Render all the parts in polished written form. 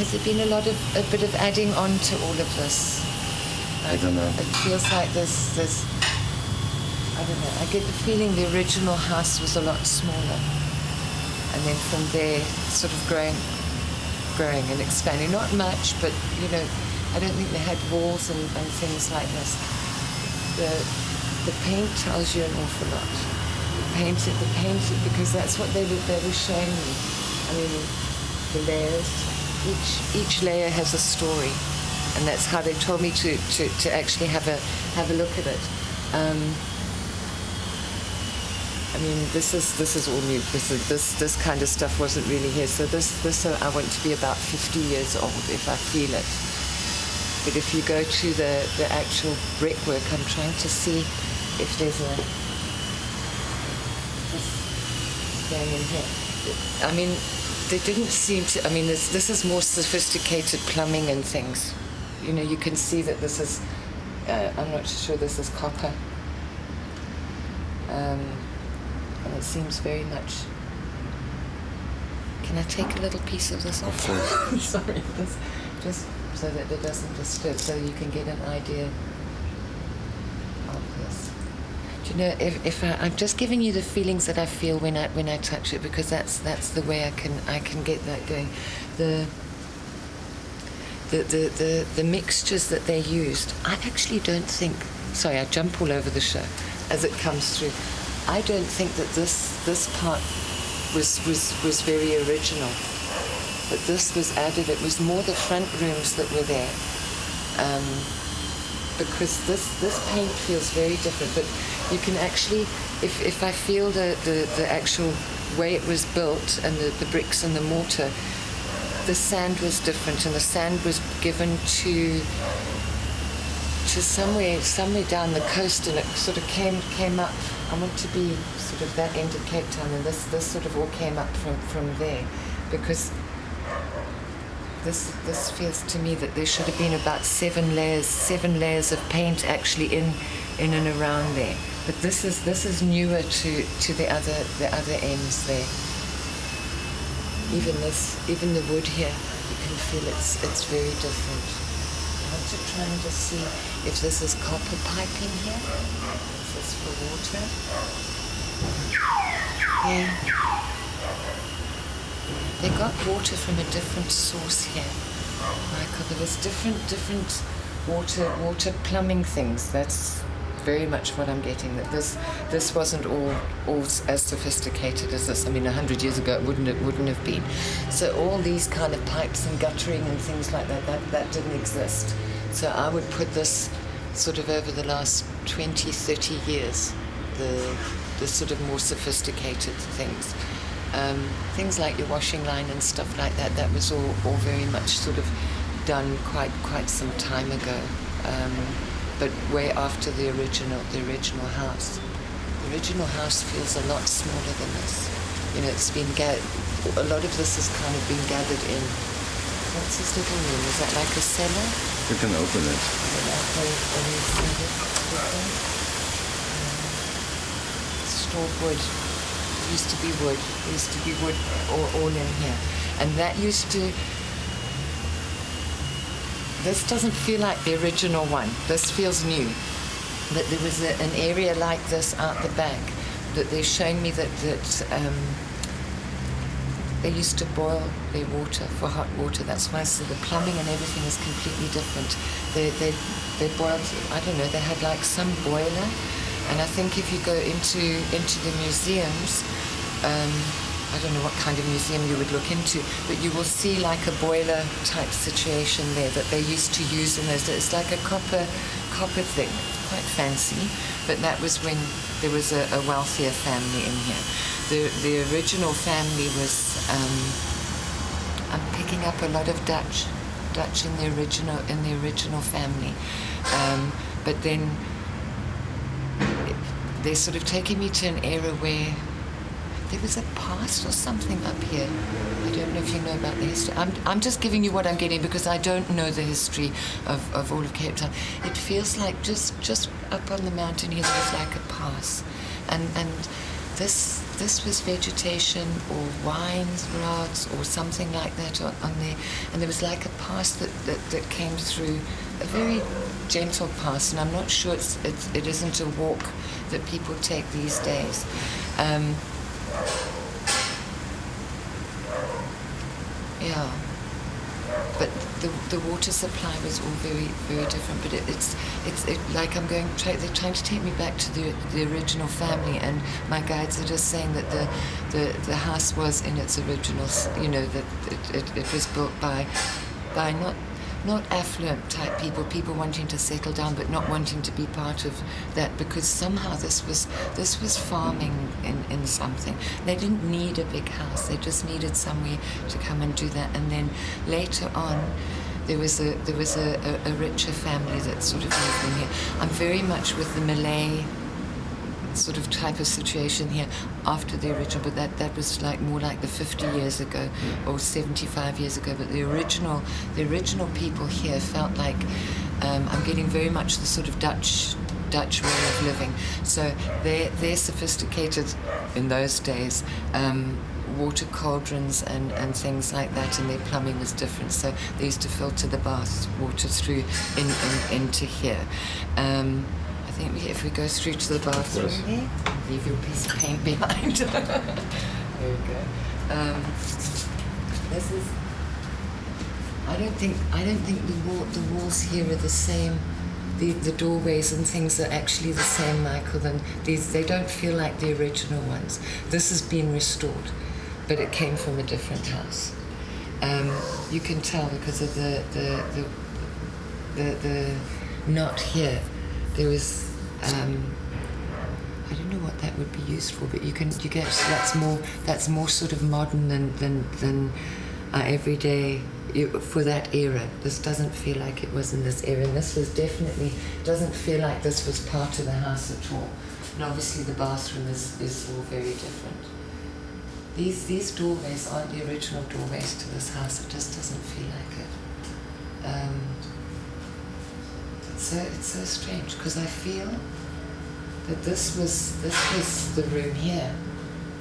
has there been a bit of adding on to all of this? I don't know. It feels like there's I don't know. I get the feeling the original house was a lot smaller, and then from there, sort of growing and expanding. Not much, but I don't think they had walls and things like this. The paint tells you an awful lot. The painted, because that's what they were showing me. I mean, the layers. Each layer has a story, and that's how they told me to actually have a look at it. I mean, this is all new. This kind of stuff wasn't really here. So this I want to be about 50 years old if I feel it. But if you go to the actual brickwork, I'm trying to see if there's this going in here. I mean, they didn't seem to. I mean, this is more sophisticated plumbing and things. You can see that this is. I'm not sure this is copper. And it seems very much. Can I take a little piece of this off? Sorry, just so that it doesn't disturb, so you can get an idea of this. Do you know, if I'm just giving you the feelings that I feel when I touch it, because that's the way I can get that going. The mixtures that they used, I actually don't think. Sorry, I jump all over the show as it comes through. I don't think that this part was very original. But this was added. It was more the front rooms that were there, because this paint feels very different. But you can actually, if I feel the actual way it was built and the bricks and the mortar, the sand was different, and the sand was given to somewhere down the coast, and it sort of came up. I want to be sort of that end of Cape Town, and this sort of all came up from there, because this feels to me that there should have been about seven layers of paint actually in and around there. But this is newer to the other ends there. Even the wood here, you can feel it's very different. I want to try and just see if this is copper piping here. Is this for water? Yeah. They got water from a different source here, Michael. There was different water plumbing things. That's very much what I'm getting. That this wasn't all as sophisticated as this. I mean, 100 years ago it wouldn't have been. So all these kind of pipes and guttering and things like that didn't exist. So I would put this sort of over the last 20, 30 years, the sort of more sophisticated things. Things like your washing line and stuff like that was all very much sort of done quite some time ago, but way after the original house. The original house feels a lot smaller than this. It's been a lot of this has kind of been gathered in. What's this little room? Is that like a cellar? You can open it. Stored wood. Used to be wood all in here, and that used to. This doesn't feel like the original one. This feels new. But there was an area like this out the back that they're showing me that they used to boil their water for hot water. That's why the plumbing and everything is completely different. They boiled. I don't know. They had like some boiler. And I think if you go into the museums, I don't know what kind of museum you would look into, but you will see like a boiler type situation there that they used to use in those days. It's like a copper thing, quite fancy, but that was when there was a wealthier family in here. The original family was, I'm picking up a lot of Dutch in the original family, but then they're sort of taking me to an era where there was a past or something up here. I don't know if you know about the history. I'm just giving you what I'm getting because I don't know the history of all of Cape Town. It feels like just up on the mountain here there was like a pass. And this was vegetation or wines rods or something like that on there, and there was like a path that came through, a very gentle path, and I'm not sure it isn't a walk that people take these days. Yeah, but the water supply was all very, very different. But it's like they're trying to take me back to the original family, and my guides are just saying that the house was in its original, that it was built by not affluent type people wanting to settle down but not wanting to be part of that, because somehow this was farming in something. They didn't need a big house, they just needed somewhere to come and do that. And then later on there was a richer family that sort of lived in here. I'm very much with the Malay sort of type of situation here after the original, but that was like more like the 50 years ago or 75 years ago. But the original people here felt like I'm getting very much the sort of Dutch way of living. So they're sophisticated in those days. Water cauldrons and things like that, and their plumbing was different. So they used to filter the bath water through into here. I think if we go through to the bathroom here, leave your piece of paint behind. There we go. This is. I don't think the walls here are the same. The doorways and things are actually the same, Michael. Than these. They don't feel like the original ones. This has been restored, but it came from a different house. You can tell because of the knot here. There was, I don't know what that would be used for, but you get that's more sort of modern than everyday for that era. This doesn't feel like it was in this era, and this was definitely doesn't feel like this was part of the house at all. And obviously the bathroom is all very different. These doorways aren't the original doorways to this house. It just doesn't feel like it. It's so strange because I feel that this was the room here.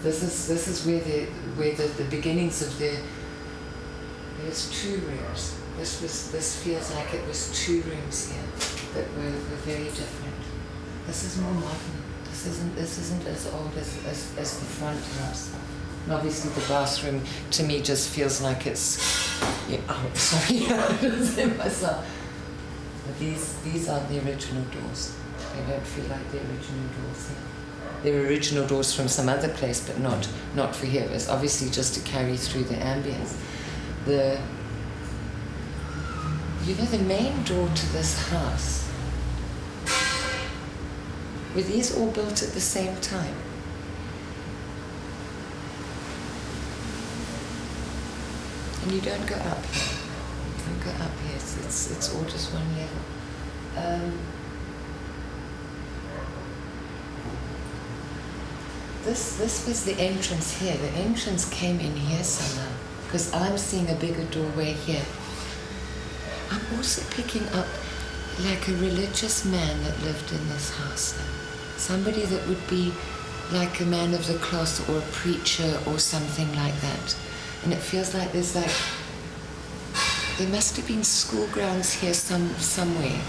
This is where the beginnings of there's two rooms. This feels like it was two rooms here that were very different. This is more modern. This isn't as old as the front house. And obviously the bathroom to me just feels like it's sorry, I was in myself. But these aren't the original doors. They don't feel like the original doors here. They're original doors from some other place, but not for here. It's obviously just to carry through the ambience. The main door to this house, were these all built at the same time? And you don't go up here. You don't go up here. It's all just one level. This was the entrance here. The entrance came in here somehow, because I'm seeing a bigger doorway here. I'm also picking up like a religious man that lived in this house. Somebody that would be like a man of the cloth or a preacher or something like that. And it feels like there must have been school grounds here somewhere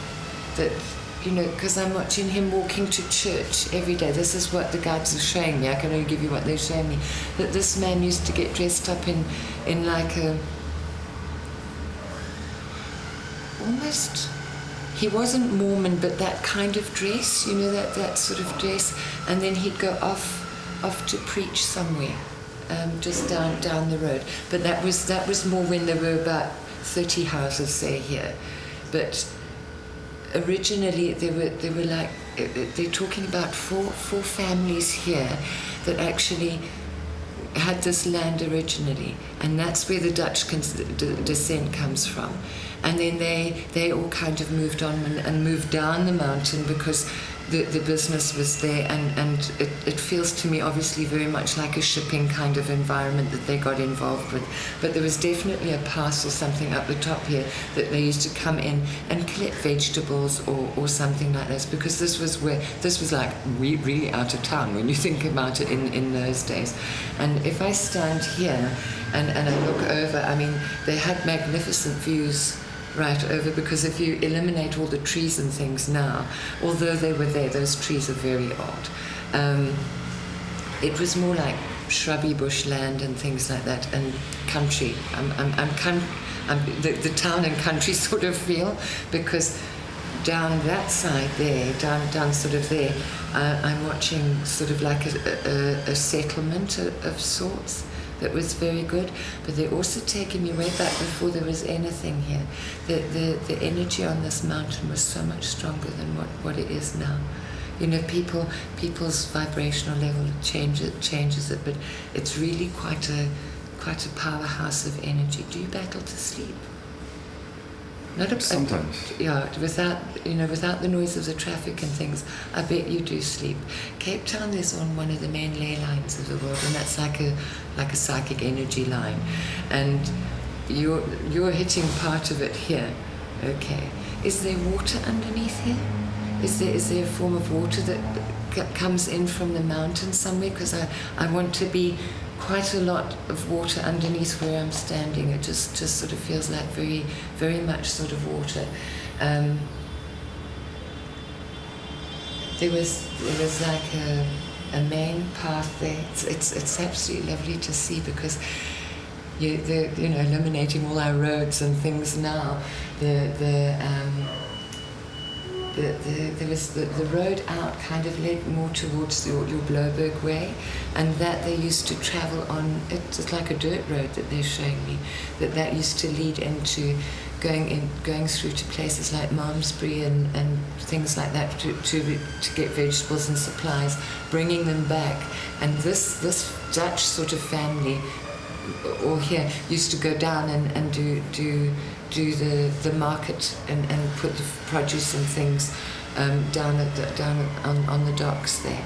that, because I'm watching him walking to church every day. This is what the guides are showing me. I can only give you what they're showing me. That this man used to get dressed up in like a, almost, he wasn't Mormon, but that kind of dress, that sort of dress. And then he'd go off to preach somewhere. Just down the road, but that was more when there were about 30 houses, say, here. But originally there were like they're talking about four families here that actually had this land originally, and that's where the Dutch descent comes from. and then they all kind of moved on and moved down the mountain because the business was there, and it feels to me obviously very much like a shipping kind of environment that they got involved with. But there was definitely a pass or something up the top here that they used to come in and collect vegetables or something like this, because this was like really out of town when you think about it in those days. And if I stand here and I look over, I mean, they had magnificent views right over, because if you eliminate all the trees and things now, although they were there, those trees are very old. It was more like shrubby bushland and things like that, and country. The town and country sort of feel, because down that side there, down sort of there, I'm watching sort of like a settlement of sorts. That was very good, but they're also taking me way back before there was anything here. The energy on this mountain was so much stronger than what it is now. You know, people's vibrational level changes it, but it's really quite a powerhouse of energy. Do you battle to sleep? Sometimes. Yeah, without the noise of the traffic and things, I bet you do sleep. Cape Town is on one of the main ley lines of the world, and that's like a psychic energy line, and you're hitting part of it here. Okay, is there water underneath here? Is there a form of water that comes in from the mountain somewhere? Because I want to be quite a lot of water underneath where I'm standing. It just sort of feels like very, very much sort of water. There was like a main path there. It's absolutely lovely to see, because they're eliminating all our roads and things now. There was the road out kind of led more towards your Bloberg way, and that they used to travel on. It's like a dirt road that they're showing me. That used to lead into going through to places like Malmesbury and things like that to get vegetables and supplies, bringing them back. And this Dutch sort of family, or here, used to go down and do the market and put the produce and things down on the docks there.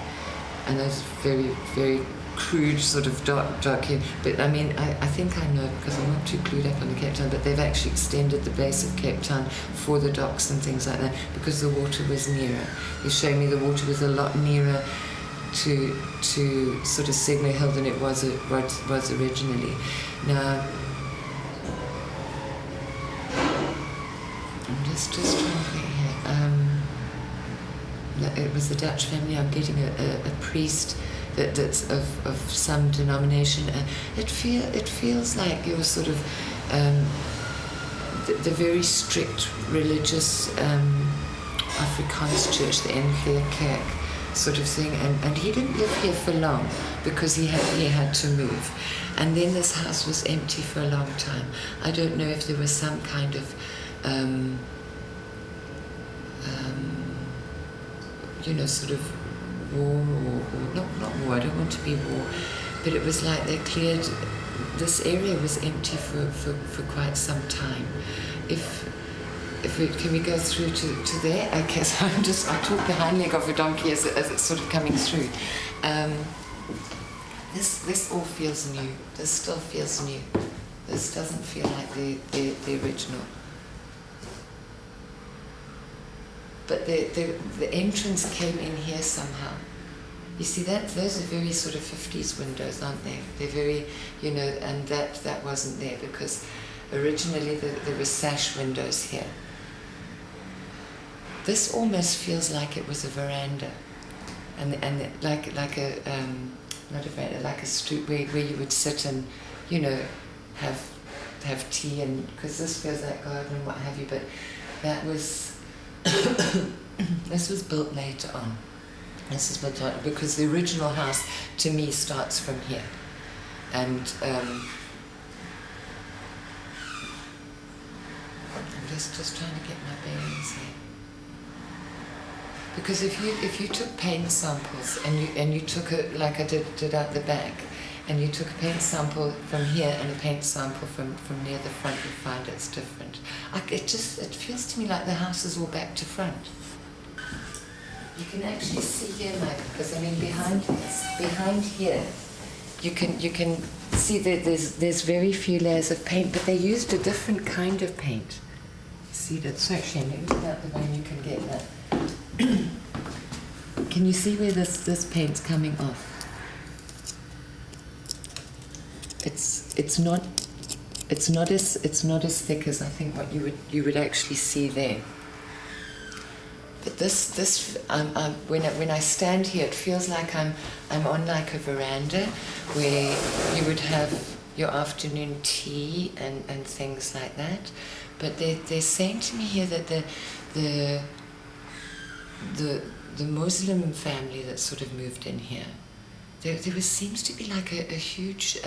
And those very, very crude sort of dock here. But I mean, I think I know, because I'm not too clued up on the Cape Town, but they've actually extended the base of Cape Town for the docks and things like that, because the water was nearer. They showed me the water was a lot nearer to sort of Signal Hill than it was originally. Now, I'm just trying to think here. It was the Dutch family. I'm getting a priest that's of some denomination. It feels like you're sort of the very strict religious Afrikaans church, the Enkele Kerk sort of thing. And he didn't live here for long, because he had to move. And then this house was empty for a long time. I don't know if there was some kind of sort of war or not war, I don't want to be war, but it was like they cleared, this area was empty for quite some time. Can we go through to there? Okay, so I'll talk the hind leg of a donkey as it's sort of coming through. This all feels new. This still feels new. This doesn't feel like the original. But the entrance came in here somehow. You see that? Those are very sort of 50s windows, aren't they? They're very, and that wasn't there, because originally there were sash windows here. This almost feels like it was a veranda, and like a not a veranda, like a stoop where you would sit and have tea, and because this feels like garden and what have you. But that was this was built later on. This is built on because the original house to me starts from here, and I'm just trying to get my bearings here. Because if you took paint samples and you took it like I did out the back, and you took a paint sample from here and a paint sample from near the front, you find it's different. It feels to me like the house is all back to front. You can actually see here, Mike, because I mean behind here, you can see that there's very few layers of paint, but they used a different kind of paint. See that? So actually, let me get out the way you can get that. Can you see where this paint's coming off? It's not as thick as I think what you would actually see there. But this when I stand here, it feels like I'm on like a veranda where you would have your afternoon tea and things like that. But they're saying to me here that the Muslim family that sort of moved in here, there seems to be like a huge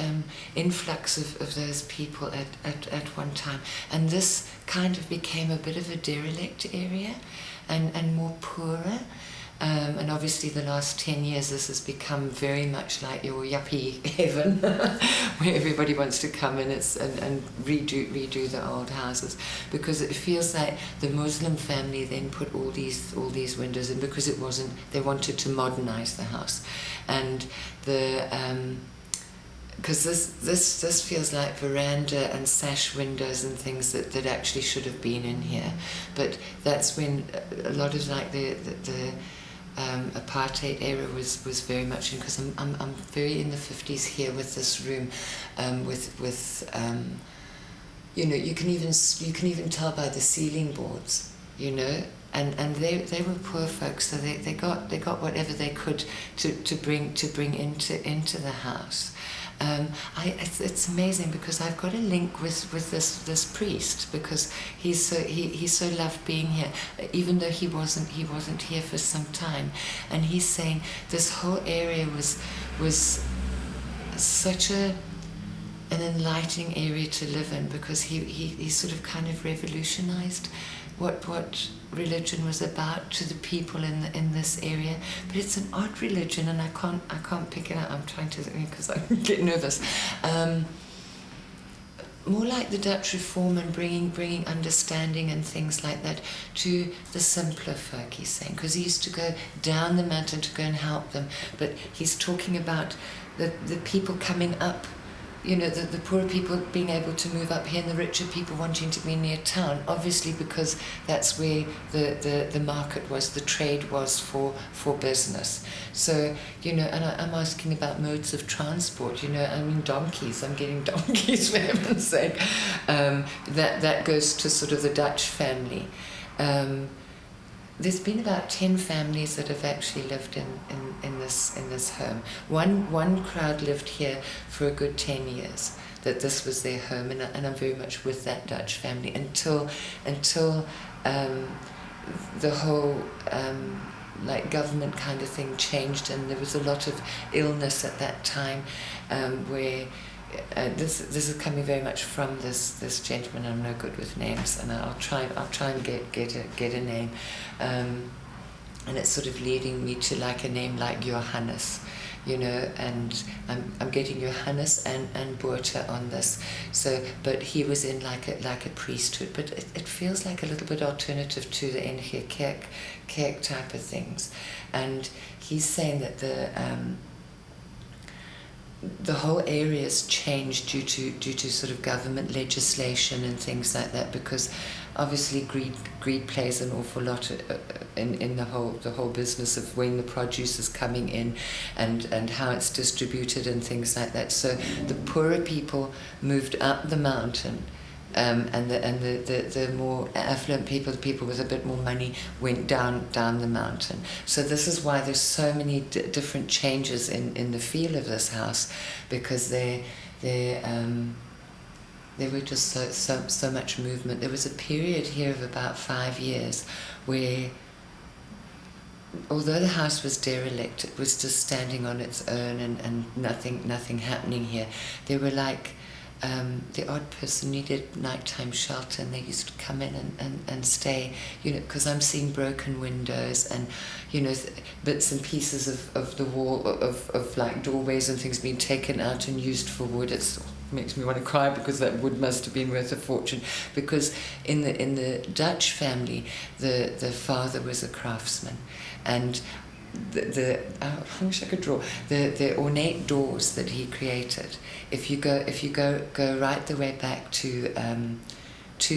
influx of those people at one time, and this kind of became a bit of a derelict area and more poorer. And obviously the last 10 years this has become very much like your yuppie heaven where everybody wants to come in and redo the old houses, because it feels like the Muslim family then put all these windows in because it wasn't, they wanted to modernize the house. And because this feels like veranda and sash windows and things that actually should have been in here. But that's when a lot of like the apartheid era was very much in, because I'm very in the 50s here with this room, with you know, you can even tell by the ceiling boards, you know, and they were poor folks, so they got whatever they could to bring into the house. It's amazing because I've got a link with this priest, because he so loved being here, even though he wasn't here for some time, and he's saying this whole area was such an enlightening area to live in, because he sort of kind of revolutionized what religion was about to the people in this area. But it's an odd religion, and I can't pick it out. I'm trying to, because I get nervous. More like the Dutch Reform, and bringing understanding and things like that to the simpler folk, he's saying, because he used to go down the mountain to go and help them. But he's talking about the people coming up, you know, the poorer people being able to move up here and the richer people wanting to be near town, obviously because that's where the market was, the trade was for business. So, you know, and I'm asking about modes of transport, you know, I mean donkeys, I'm getting donkeys for heaven's sake. That goes to sort of the Dutch family. There's been about 10 families that have actually lived in this home. One crowd lived here for a good 10 years, that this was their home, and I'm very much with that Dutch family until the whole like government kind of thing changed, and there was a lot of illness at that time, where this is coming very much from this gentleman. I'm no good with names, and I'll try and get a name, and it's sort of leading me to like a name like Johannes, you know, and I'm getting Johannes and Boerta on this. So, but he was in like a priesthood, but it feels like a little bit alternative to the NG Kerk type of things, and he's saying that the whole area's changed due to sort of government legislation and things like that, because obviously greed plays an awful lot in the whole business of when the produce is coming in and how it's distributed and things like that. So the poorer people moved up the mountain, and the more affluent people, the people with a bit more money, went down the mountain. So this is why there's so many different changes in the feel of this house, because there were just so much movement. There was a period here of about 5 years where, although the house was derelict, it was just standing on its own and nothing happening here. There were like the odd person needed nighttime shelter, and they used to come in and stay, because I'm seeing broken windows and, bits and pieces of the wall, of like doorways and things being taken out and used for wood. It makes me want to cry, because that wood must have been worth a fortune. Because in the Dutch family, the father was a craftsman, and I wish I could draw the ornate doors that he created. If you go right the way back to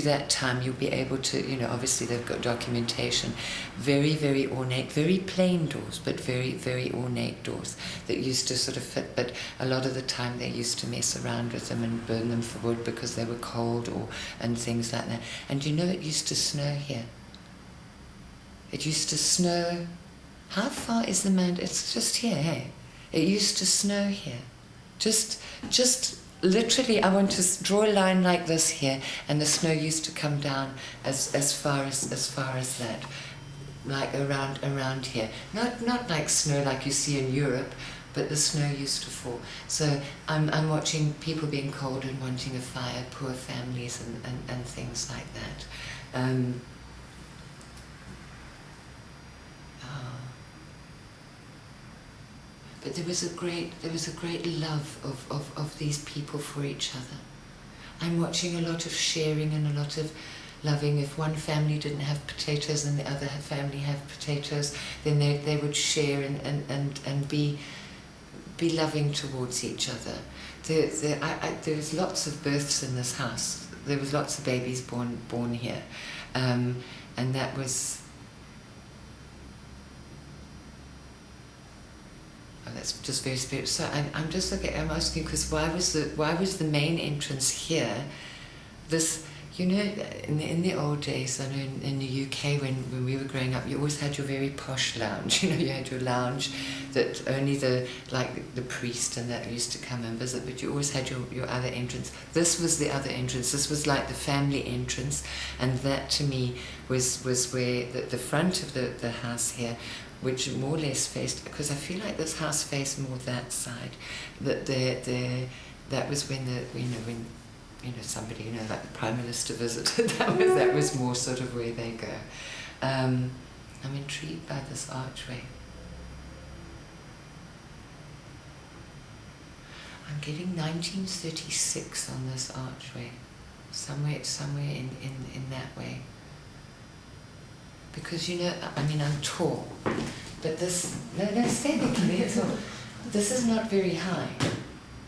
that time, you'll be able to, obviously they've got documentation, very, very ornate, very plain doors, but very, very ornate doors that used to sort of fit. But a lot of the time they used to mess around with them and burn them for wood because they were cold and things like that. And it used to snow here. It used to snow. How far is the mountain? It's just here, hey? It used to snow here. Just literally, I want to draw a line like this here, and the snow used to come down as far as that, like around here. Not like snow like you see in Europe, but the snow used to fall. So I'm watching people being cold and wanting a fire, poor families and things like that. But there was a great love of these people for each other. I'm watching a lot of sharing and a lot of loving. If one family didn't have potatoes and the other family had potatoes, then they would share and be loving towards each other. There was lots of births in this house. There was lots of babies born here, and that was. That's just very spiritual. So I'm just looking. I'm asking, because why was the main entrance here? This, in the old days, I know in the UK when we were growing up, you always had your very posh lounge. You had your lounge that only the priest and that used to come and visit. But you always had your other entrance. This was the other entrance. This was like the family entrance, and that to me was where the front of the house here, which more or less faced, because I feel like this house faced more that side. That was when when somebody, like the Prime Minister visited. that was more sort of where they go. I'm intrigued by this archway. I'm getting 1936 on this archway, somewhere in that way. Because I'm tall, but this stay there, Kelly, it's all. This is not very high,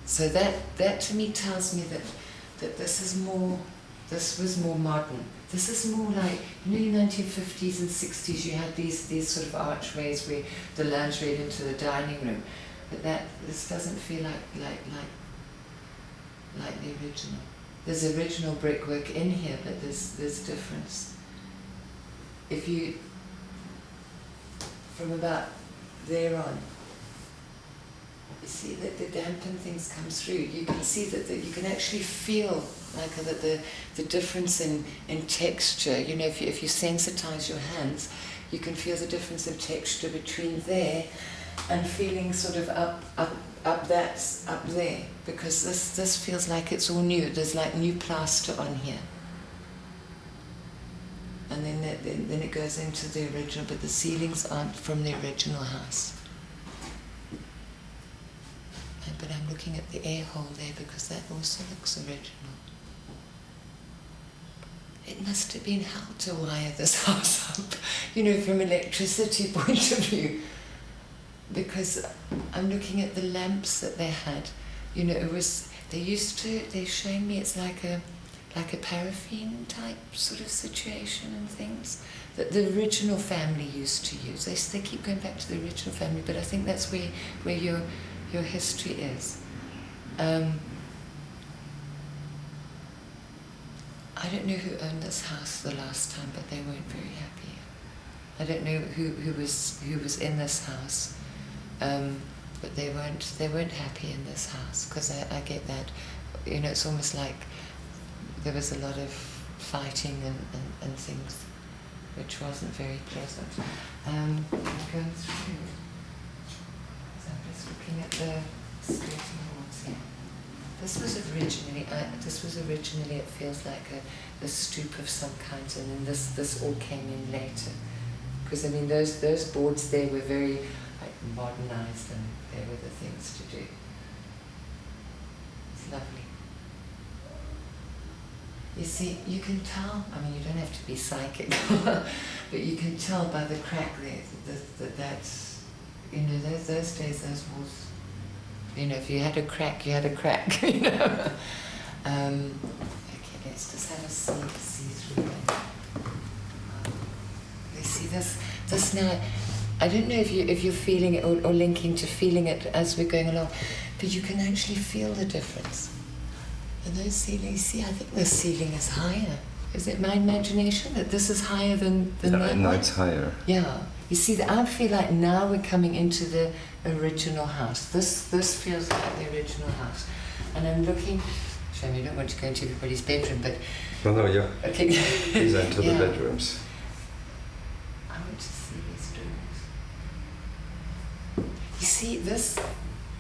so that to me tells me that this was more modern. This is more like, in the 1950s and 60s, you had these sort of archways where the lounge led into the dining room, but this doesn't feel like the original. There's original brickwork in here, but there's difference. If you, from about there on, you see that the dampened things come through. You can see that you can actually feel like the difference in texture. If you sensitize your hands, you can feel the difference in texture between there and feeling sort of up there, because this feels like it's all new. There's like new plaster on here. And then it goes into the original, but the ceilings aren't from the original house. But I'm looking at the air hole there, because that also looks original. It must have been hell to wire this house up, from electricity point of view. Because I'm looking at the lamps that they had. They're showing me it's like a paraffin type sort of situation and things that the original family used to use. They keep going back to the original family, but I think that's where your history is. I don't know who owned this house the last time, but they weren't very happy. I don't know who was in this house, but they weren't happy in this house, because I get that. It's almost like there was a lot of fighting and things, which wasn't very pleasant. I'm going through, so I'm just looking at the skirting boards here. This was originally, it feels like a stoop of some kind, and then this all came in later. Because I mean, those boards there were very like modernized, and they were the things to do. It's lovely. You see, you can tell, I mean, you don't have to be psychic, but you can tell by the crack there that's, you know, those days, those walls, you know, if you had a crack, you had a crack, you know. Okay, let's just have a see through it. You see this now, I don't know if you're feeling it or linking to feeling it as we're going along, but you can actually feel the difference. And those ceilings, see, I think the ceiling is higher. Is it my imagination that this is higher than that? No, one? it's higher. Yeah. You see, I feel like now we're coming into the original house. This feels like the original house. And I'm looking, I don't want to go into everybody's bedroom, but... No, yeah. Okay. Please enter the bedrooms. I want to see these doors. You see, this,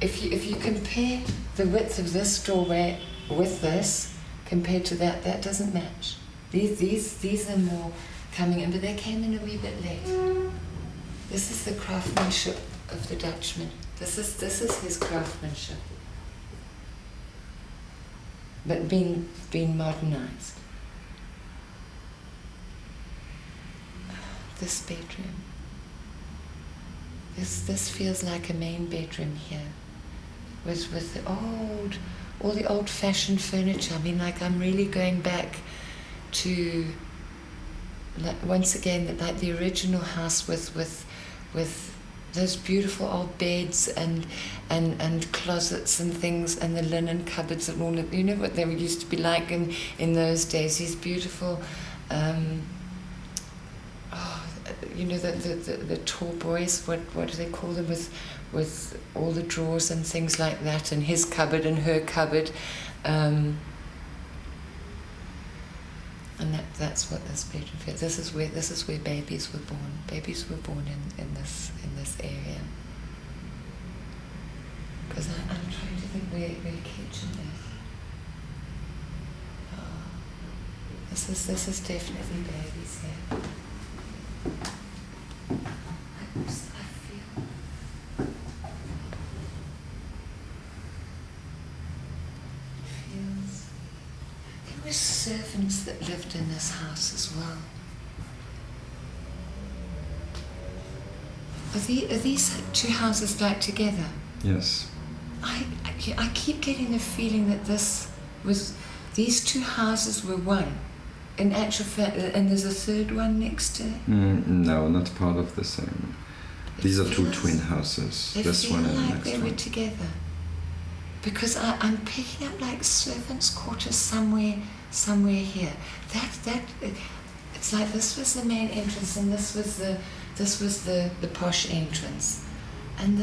if you compare the width of this doorway with this, compared to that doesn't match. These are more coming in, but they came in a wee bit late. This is the craftsmanship of the Dutchman. This is his craftsmanship, but being modernized. This bedroom. This feels like a main bedroom here, with all the old-fashioned furniture. I mean, like, I'm really going back to, like, once again, like the original house with those beautiful old beds and closets and things, and the linen cupboards and all of, you know what they used to be like in those days. These beautiful, you know, the tall boys. What do they call them, with all the drawers and things like that, and his cupboard and her cupboard, and that's what this bedroom feels. This is where babies were born. Babies were born in this area. Because I'm trying to think where kitchen is. Oh, this is definitely babies here. I feel. There were servants that lived in this house as well. Are these two houses like together? Yes. I keep getting the feeling that these two houses were one. In actual fact, and there's a third one next to it? No, not part of the same. These are two twin houses. This one and the next they one. were together. Because I'm picking up like servants' quarters somewhere here. That it's like this was the main entrance, and this was the posh entrance, and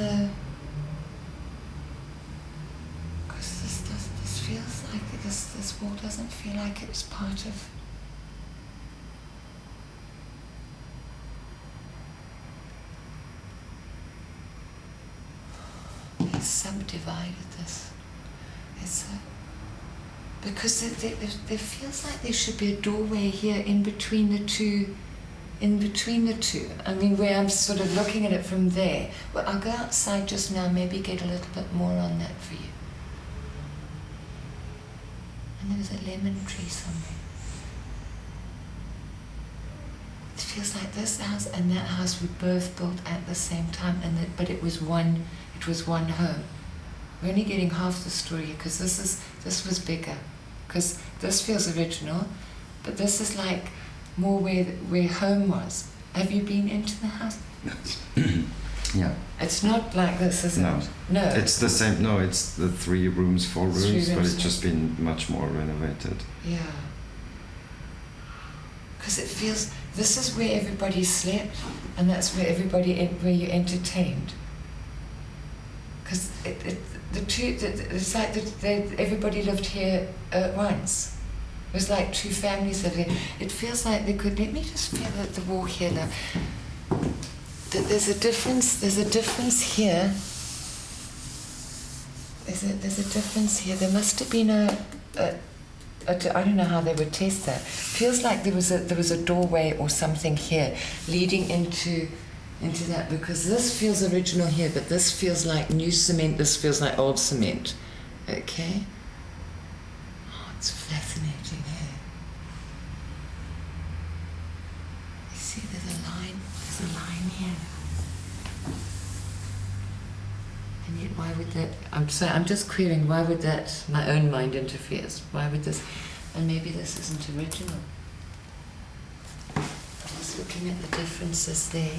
because this feels like this wall doesn't feel like it's part of. He subdivided this. Because there feels like there should be a doorway here in between the two. I mean, where I'm sort of looking at it from there. Well, I'll go outside just now, maybe get a little bit more on that for you. And there's a lemon tree somewhere. It feels like this house and that house were both built at the same time, but it was one home. We're only getting half the story because this was bigger. Because this feels original, but this is like more where home was. Have you been into the house? Yes. Yeah. It's not like this, is it? No. It's the same. No, it's the 3 rooms, 4 rooms, but it's just been much more renovated. Yeah. Because it feels, this is where everybody slept, and that's where where you entertained. Because it's like everybody lived here at once. It was like 2 families living here. It feels like they could. Let me just feel the wall here now. That there's a difference. There's a difference here. there's a difference here. There must have been a I don't know how they would test that. Feels like there was a doorway or something here leading into that, because this feels original here, but this feels like new cement. This feels like old cement. Okay. Oh, it's fascinating, eh? You see, there's a line here. And yet, why would that? I'm just querying. Why would that? My own mind interferes. Why would this? And maybe this isn't original. I'm just looking at the differences there,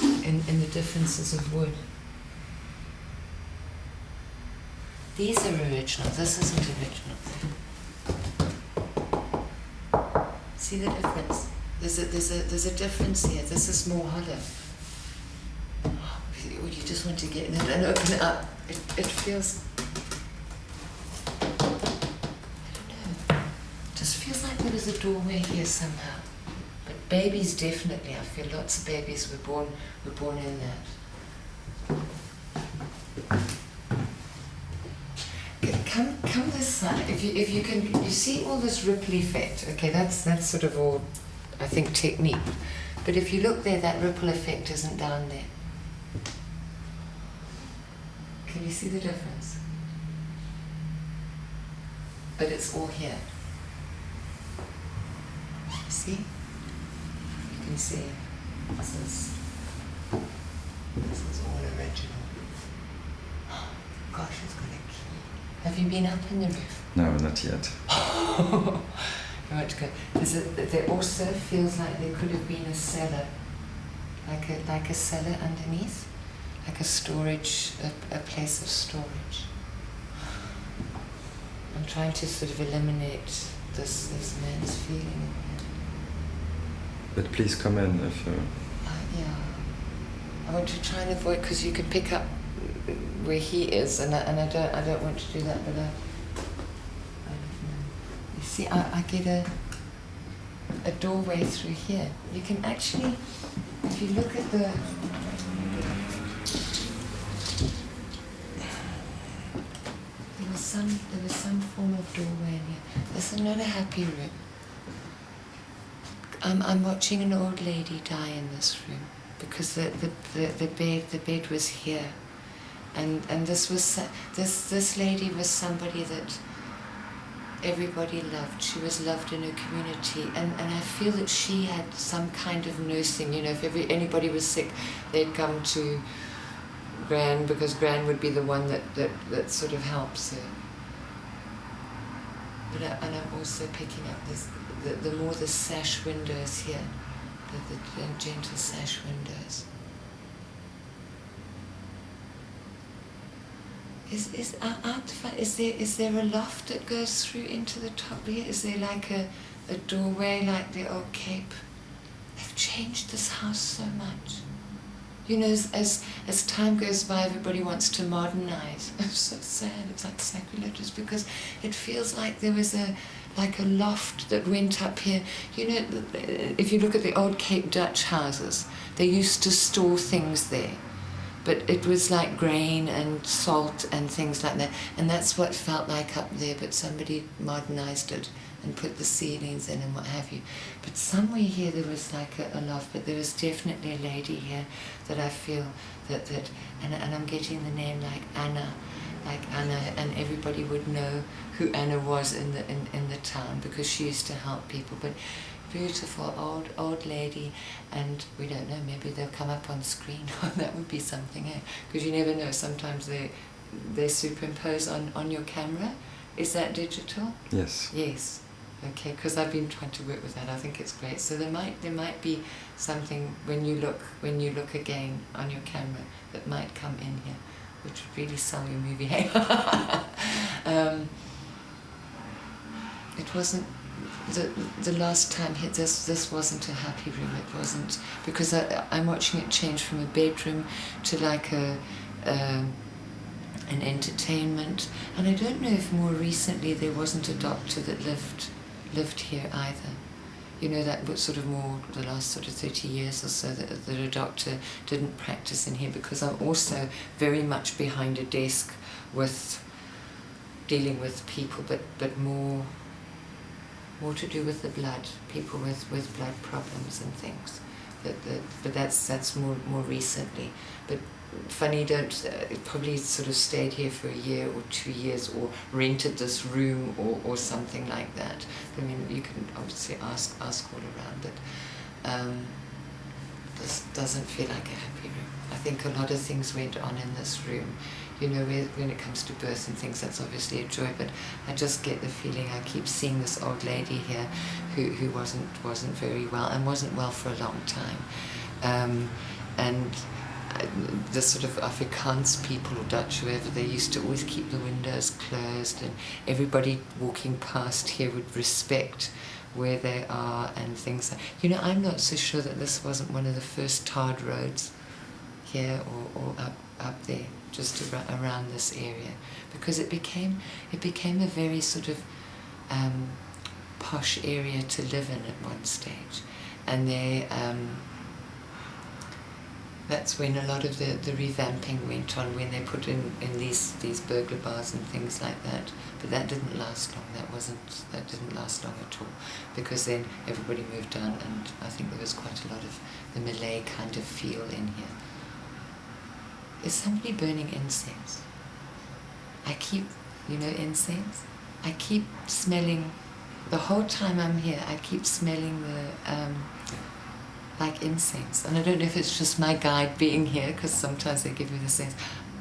in the differences of wood. These are original. This isn't original. See the difference? There's a difference here. This is more hollow. Oh, you just want to get in it and open it up. It feels. I don't know. It just feels like there was a doorway here somehow. But babies definitely. I feel lots of babies were born in that. Come this side. If you can, you see all this ripple effect. Okay, that's sort of all, I think, technique. But if you look there, that ripple effect isn't down there. Can you see the difference? But it's all here. See? You can see. This is all original. Gosh, it's got a key. Have you been up in the roof? No, not yet. You want to go? There also feels like there could have been a cellar, like a cellar underneath, like a storage, a place of storage. I'm trying to sort of eliminate this man's feeling in here. But please come in if you... Yeah. I want to try and avoid, because you can pick up where he is, and I don't want to do that, but I don't know. You see, I get a doorway through here. You can actually, if you look at the... There was some form of doorway in here. This is not a happy room. I'm watching an old lady die in this room, because the bed was here, and this lady was somebody that everybody loved. She was loved in her community, and I feel that she had some kind of nursing. You know, if anybody was sick, they'd come to Gran, because Gran would be the one that sort of helps her. But and I'm also picking up this, the more the sash windows here, the gentle sash windows. Is there a loft that goes through into the top here? Is there like a doorway like the old Cape? They've changed this house so much. You know, as time goes by, everybody wants to modernize. It's so sad. It's like sacrilegious, because it feels like there was a loft that went up here. You know, if you look at the old Cape Dutch houses, they used to store things there, but it was like grain and salt and things like that, and that's what it felt like up there. But somebody modernized it and put the ceilings in and what have you. But somewhere here there was like a loft, but there was definitely a lady here that I feel that and I'm getting the name like Anna, and everybody would know who Anna was in the town, because she used to help people. But beautiful old lady, and we don't know, maybe they'll come up on screen. That would be something, eh? Because you never know, sometimes they superimpose on your camera. Is that digital? Yes. Yes. Okay, because I've been trying to work with that. I think it's great. So there might be something when you look again on your camera that might come in here, which would really sell your movie. It wasn't the last time here. This wasn't a happy room. It wasn't, because I'm watching it change from a bedroom to like an entertainment, and I don't know if more recently there wasn't a doctor that lived here either. You know, that was sort of more the last sort of 30 years or so that a doctor didn't practice in here, because I'm also very much behind a desk with dealing with people, but more to do with the blood, people with blood problems and things. But that's more recently. But funny, probably sort of stayed here for a year or 2 years, or rented this room or something like that. I mean, you can obviously ask all around, but this doesn't feel like a happy room. I think a lot of things went on in this room. You know, when it comes to birth and things, that's obviously a joy, but I just get the feeling I keep seeing this old lady here who wasn't very well, and wasn't well for a long time. And the sort of Afrikaans people or Dutch, whoever, they used to always keep the windows closed, and everybody walking past here would respect where they are and things like. You know, I'm not so sure that this wasn't one of the first tarred roads here or up there, just around this area, because it became a very sort of posh area to live in at one stage, and that's when a lot of the revamping went on, when they put in these burglar bars and things like that. But that didn't last long. That didn't last long at all, because then everybody moved on, and I think there was quite a lot of the Malay kind of feel in here. Is somebody burning incense? I keep, incense? I keep smelling, the whole time I'm here, I keep smelling the, like incense. And I don't know if it's just my guide being here, because sometimes they give me the sense.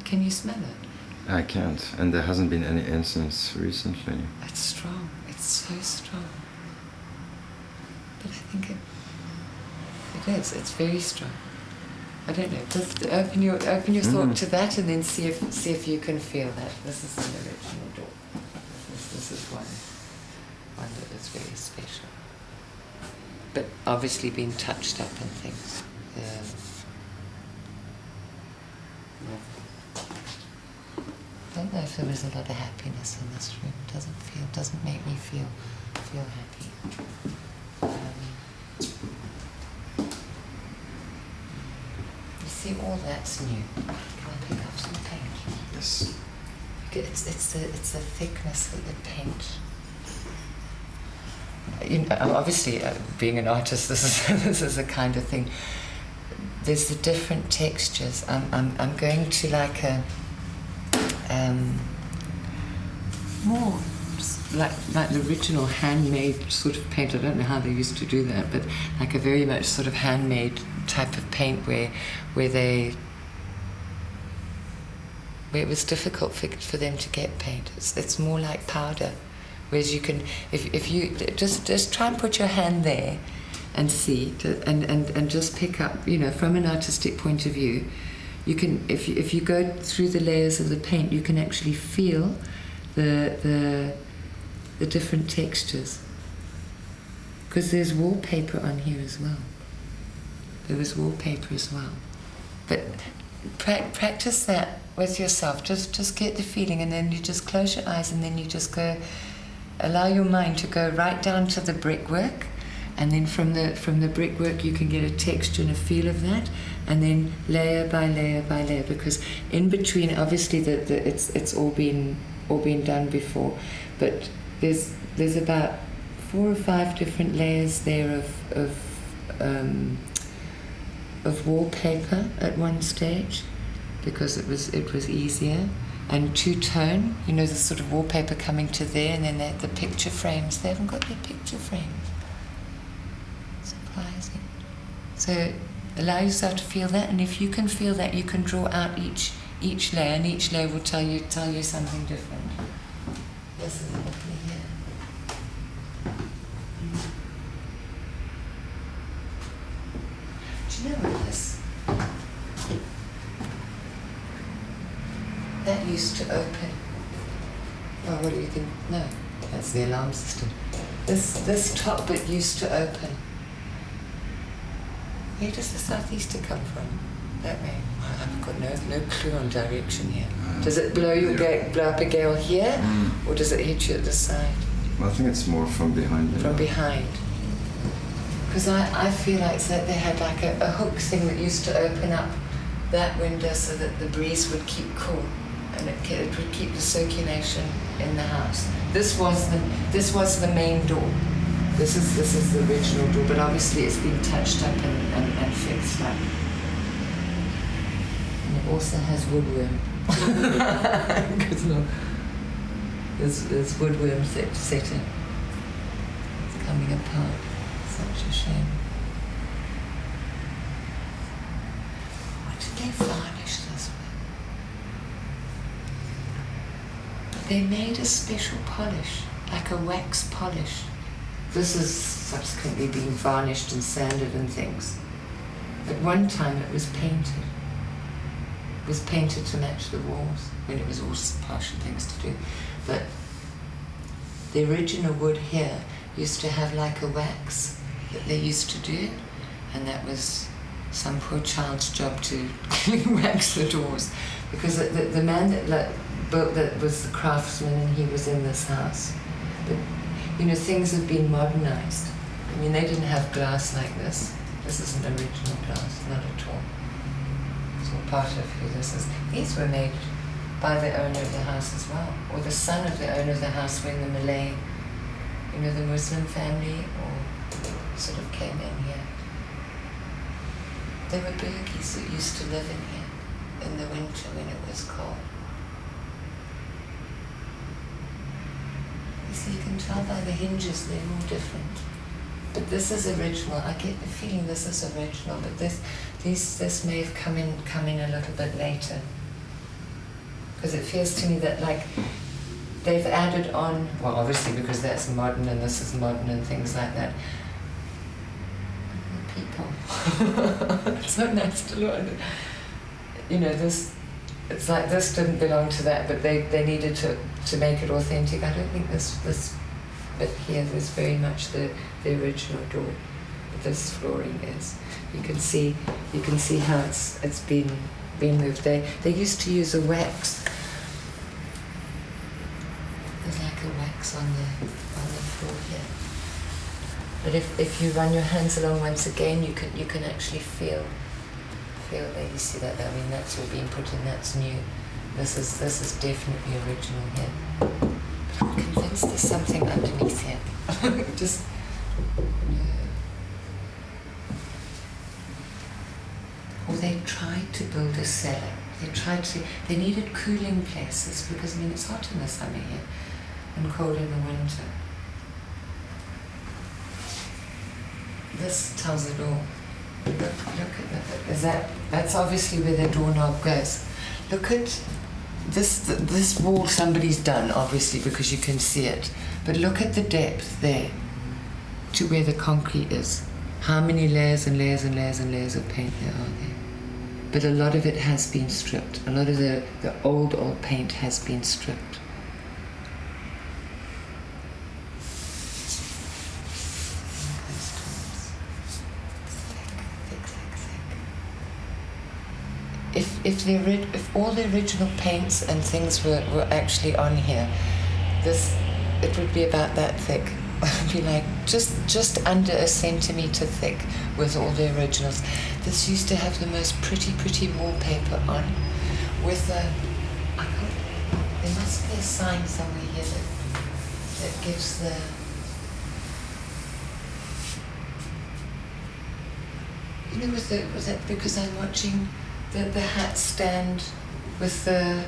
Can you smell it? I can't, and there hasn't been any incense recently. It's strong, it's so strong. But I think it is, it's very strong. I don't know, just open your thought to that, and then see if you can feel that. This is an original door. This is one that is very special. But obviously been touched up and things. I don't know if there was a lot of happiness in this room. It doesn't make me feel happy. You see, all that's new. Can I pick up some paint? Yes. It's the thickness of the paint. Obviously, being an artist, this is the kind of thing. There's the different textures. I'm going to like a more like the original handmade sort of paint. I don't know how they used to do that, but like a very much sort of handmade type of paint where it was difficult for them to get paint. It's more like powder. Whereas you can, if you just try and put your hand there and see, and just pick up, from an artistic point of view, you can, if you go through the layers of the paint, you can actually feel the different textures. Because there's wallpaper on here as well. There was wallpaper as well. But practice that with yourself. Just get the feeling, and then you just close your eyes, and then you just go. Allow your mind to go right down to the brickwork, and then from the brickwork you can get a texture and a feel of that, and then layer by layer by layer, because in between, obviously, it's all been done before, but there's about 4 or 5 different layers there of wallpaper at one stage, because it was easier. And two-tone, the sort of wallpaper coming to there, and then the picture frames. They haven't got their picture frames. Surprising. So allow yourself to feel that, and if you can feel that, you can draw out each layer, and each layer will tell you something different. This is lovely here. Do you know what this? That used to open. Oh, what do you think? No, that's the alarm system. This top bit used to open. Where does the southeaster come from? That way. I've got no clue on direction here. Does it blow up a gale here, or does it hit you at the side? Well, I think it's more from behind. From behind. Because I feel like that they had like a hook thing that used to open up that window so that the breeze would keep cool. and it would keep the circulation in the house. This was the main door. This is the original door, but obviously it's been touched up and fixed up. And it also has woodworm. Because look, there's woodworm setting. It's coming apart. Such a shame. What did they varnish this with? They made a special polish, like a wax polish. This has subsequently been varnished and sanded and things. At one time it was painted. It was painted to match the walls. I mean, it was all partial things to do. But the original wood here used to have like a wax that they used to do, and that was some poor child's job to wax the doors, because the man that built that was the craftsman, and he was in this house. But you know, things have been modernized. I mean, they didn't have glass like this. This isn't original glass, not at all. It's all part of who this is. These were made by the owner of the house as well, or the son of the owner of the house when the Malay, you know, the Muslim family, or sort of came in here. There were Burgies that used to live in here in the winter when it was cold. So you can tell by the hinges they're all different. But this is original. I get the feeling this is original, but this may have come in a little bit later. Because it feels to me that like they've added on, well obviously because that's modern and this is modern and things like that. The people. It's so nice to look at. You know, it's like this didn't belong to that, but they needed to make it authentic. I don't think this bit here is very much the original door. But this flooring is. You can see how it's been moved. They used to use a wax. There's like a wax on the floor here. But if you run your hands along once again, you can actually feel there. You see that? I mean, that's all being put in. That's new. This is definitely original here. But I'm convinced there's something underneath here. Just. Or they tried to build a cellar. They needed cooling places because, I mean, it's hot in the summer here and cold in the winter. This tells it all. Look at that. That's obviously where the doorknob goes. Look at this wall somebody's done, obviously, because you can see it. But look at the depth there to where the concrete is. How many layers and layers and layers and layers of paint there are there? But a lot of it has been stripped. A lot of the old paint has been stripped. If all the original paints and things were actually on here, it would be about that thick. It would be like just under a centimetre thick with all the originals. This used to have the most pretty wallpaper on with there must be a sign somewhere here that gives the was that because I'm watching the hat stand with the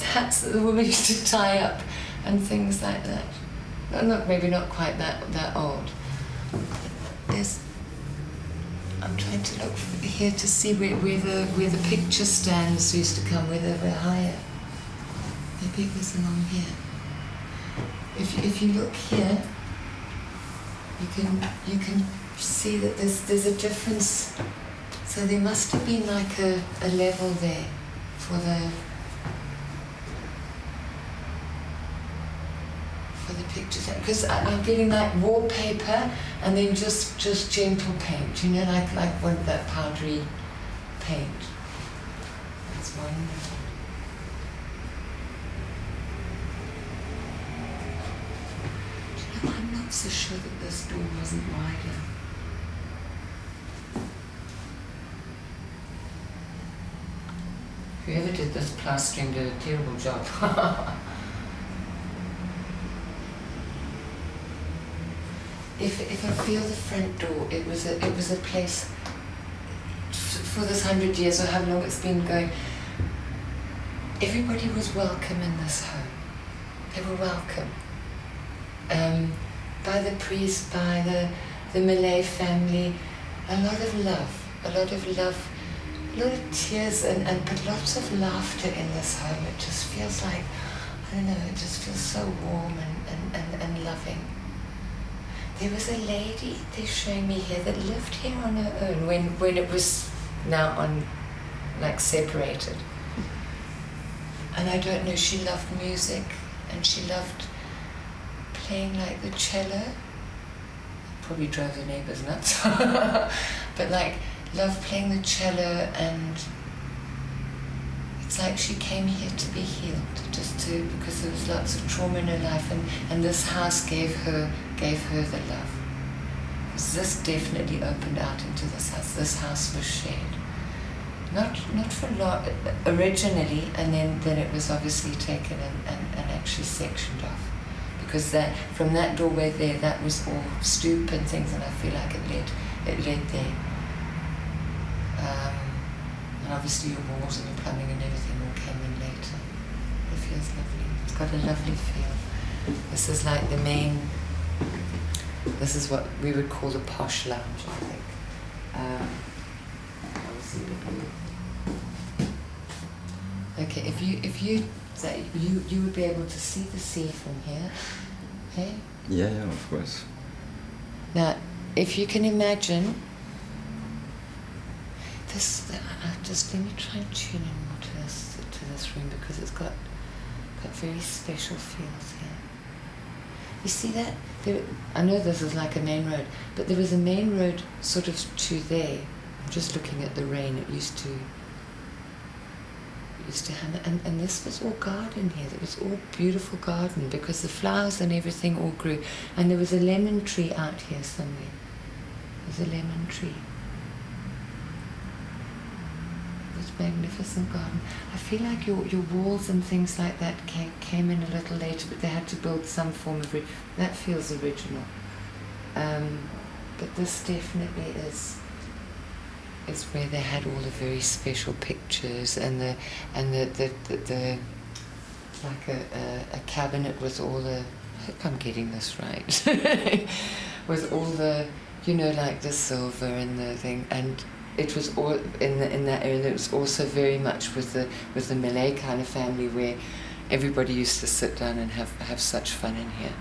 hats that the women used to tie up and things like that. Maybe not quite that old. I'm trying to look here to see where the picture stands used to come, where they were higher. Maybe it was along here. If you look here, you can see that there's a difference. So there must have been like a level there for the pictures, because I'm getting like wallpaper and then just gentle paint, you know, like one that powdery paint. That's wonderful. Do you know, I'm not so sure that this door wasn't wider. Whoever did this plastering did a terrible job. If I feel the front door, it was a place for this 100 years or how long it's been going. Everybody was welcome in this home. They were welcome. By the priest, by the Malay family, a lot of love, a lot of tears but lots of laughter in this home. It just feels like, I don't know, it just feels so warm and loving. There was a lady, they're showing me here, that lived here on her own when it was now separated. And I don't know, she loved music and she loved playing like the cello. Probably drove the neighbours nuts. But loved playing the cello, and it's like she came here to be healed, because there was lots of trauma in her life, and this house gave her the love. Because this definitely opened out into this house. This house was shared. Not for long originally, and then it was obviously taken and actually sectioned off. Because from that doorway there, that was all stoop and things, and I feel like it led there. And obviously your walls and your plumbing and everything all came in later. It feels lovely. It's got a lovely feel. This is like the main. This is what we would call the posh lounge, I think. Okay, if you would be able to see the sea from here, okay? Yeah, of course. Now, if you can imagine this, just let me try and tune in more to this room, because it's got very special feels here. You see that? I know this is like a main road, but there was a main road sort of to there. I'm just looking at the rain. It used to hammer, and this was all garden here. It was all beautiful garden, because the flowers and everything all grew. And there was a lemon tree out here somewhere. There's a lemon tree. This magnificent garden. I feel like your walls and things like that came in a little later, but they had to build some form of that feels original. But this definitely is where they had all the very special pictures and the like a cabinet with all the, I hope I'm getting this right, with all the, like the silver and the thing, and it was all in that area. And it was also very much with the Malay kind of family, where everybody used to sit down and have such fun in here.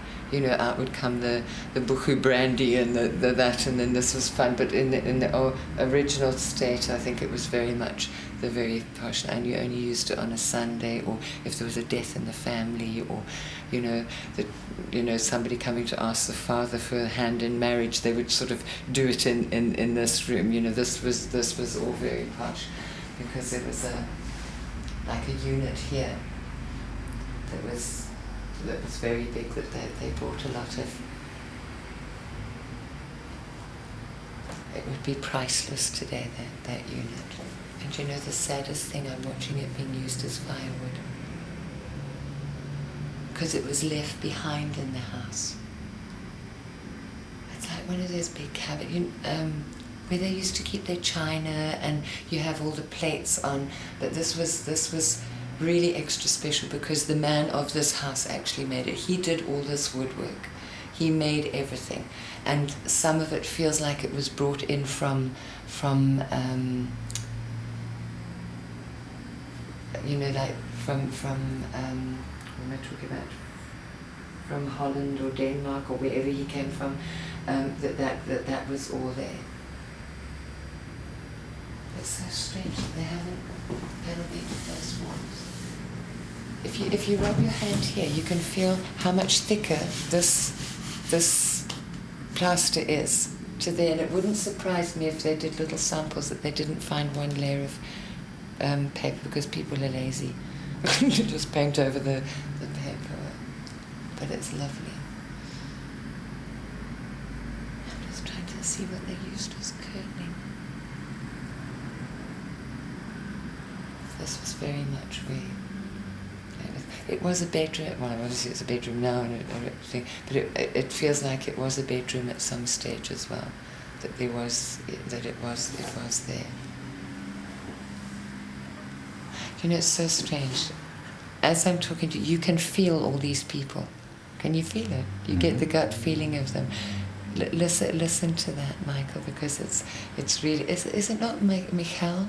Out would come the buku brandy and the that, and then this was fun. But in the original state, I think it was very much the very posh, and you only used it on a Sunday, or if there was a death in the family, or somebody coming to ask the father for a hand in marriage, they would sort of do it in this room. This was all very posh, because there was like a unit here that was very big, that they brought a lot of. It would be priceless today, that unit. And the saddest thing, I'm watching it being used as firewood, because it was left behind in the house. It's like one of those big cabinets, where they used to keep their china, and you have all the plates on, but this was really extra special, because the man of this house actually made it. He did all this woodwork. He made everything, and some of it feels like it was brought in from what am I talking about? From Holland or Denmark or wherever he came from. That was all there. It's so strange that they haven't elevated those walls. If you rub your hand here, you can feel how much thicker this plaster is to there, and it wouldn't surprise me if they did little samples that they didn't find one layer of paper, because people are lazy. You just paint over the paper, but it's lovely. I'm just trying to see what they used as curtaining. this was very much where it was a bedroom. Well, obviously it's a bedroom now, but it feels like it was a bedroom at some stage as well. That it was there. You know, it's so strange. As I'm talking to you, you can feel all these people. Can you feel it? You get the gut feeling of them. Listen to that, Michael, because it's really. Is it not Michael?